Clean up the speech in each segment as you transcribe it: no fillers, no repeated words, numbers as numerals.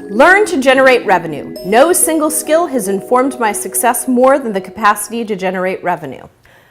Learn to generate revenue. No single skill has informed my success more than the capacity to generate revenue.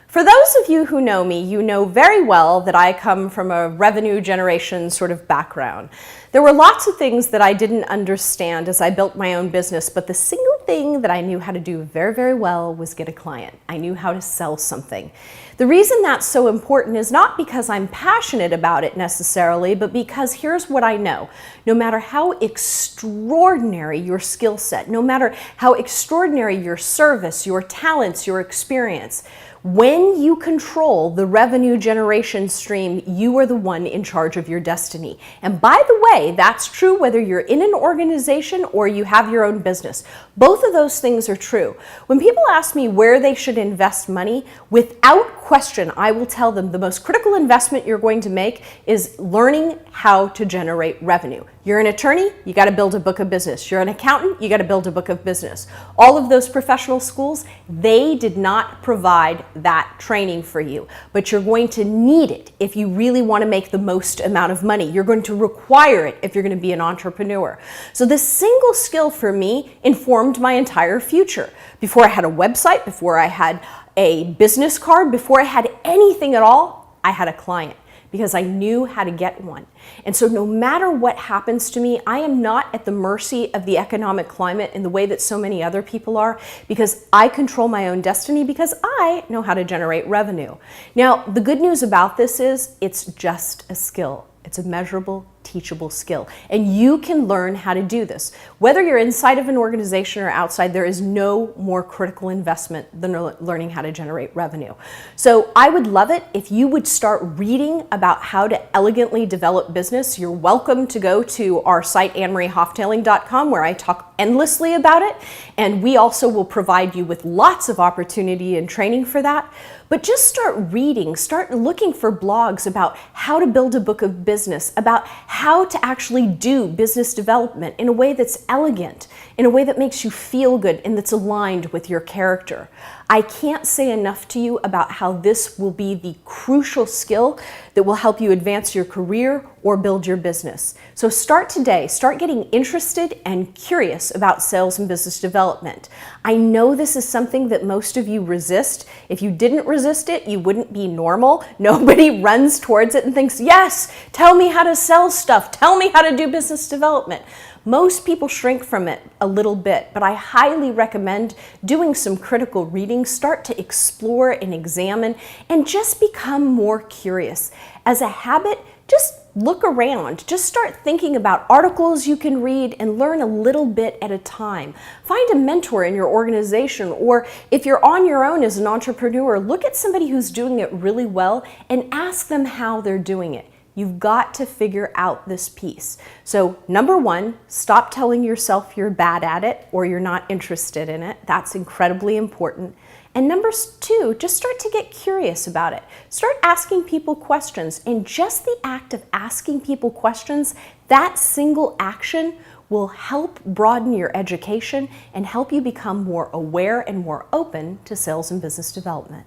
For those of you who know me, you know very well that I come from a revenue generation sort of background. There were lots of things that I didn't understand as I built my own business, but the single thing that I knew how to do very, very well was get a client. I knew how to sell something. The reason that's so important is not because I'm passionate about it necessarily, but because here's what I know. No matter how extraordinary your skill set, no matter how extraordinary your service, your talents, your experience, when you control the revenue generation stream, you are the one in charge of your destiny. And by the way, that's true whether you're in an organization or you have your own business. Both of those things are true. When people ask me where they should invest money, without question, I will tell them the most critical investment you're going to make is learning how to generate revenue. You're an attorney, you got to build a book of business. You're an accountant, you got to build a book of business. All of those professional schools, they did not provide that training for you, but you're going to need it if you really want to make the most amount of money. You're going to require it if you're going to be an entrepreneur. So this single skill for me informed my entire future. Before I had a website, before I had a business card, before I had anything at all, I had a client, because I knew how to get one. And so no matter what happens to me, I am not at the mercy of the economic climate in the way that so many other people are, because I control my own destiny, because I know how to generate revenue. Now, the good news about this is it's just a skill. It's a measurable, teachable skill. And you can learn how to do this. Whether you're inside of an organization or outside, there is no more critical investment than learning how to generate revenue. So I would love it if you would start reading about how to elegantly develop business. You're welcome to go to our site, AnnMarieHoftailing.com, where I talk endlessly about it. And we also will provide you with lots of opportunity and training for that. But just start reading, start looking for blogs about how to build a book of business, about how to actually do business development in a way that's elegant, in a way that makes you feel good and that's aligned with your character. I can't say enough to you about how this will be the crucial skill that will help you advance your career or build your business. So start today, start getting interested and curious about sales and business development. I know this is something that most of you resist. If you didn't resist it, you wouldn't be normal. Nobody runs towards it and thinks, yes, tell me how to sell stuff, tell me how to do business development. Most people shrink from it a little bit, but I highly recommend doing some critical reading. Start to explore and examine and just become more curious. As a habit, just look around. Just start thinking about articles you can read and learn a little bit at a time. Find a mentor in your organization, or if you're on your own as an entrepreneur, look at somebody who's doing it really well and ask them how they're doing it. You've got to figure out this piece. So number one, stop telling yourself you're bad at it or you're not interested in it. That's incredibly important. And number two, just start to get curious about it. Start asking people questions. And just the act of asking people questions, that single action will help broaden your education and help you become more aware and more open to sales and business development.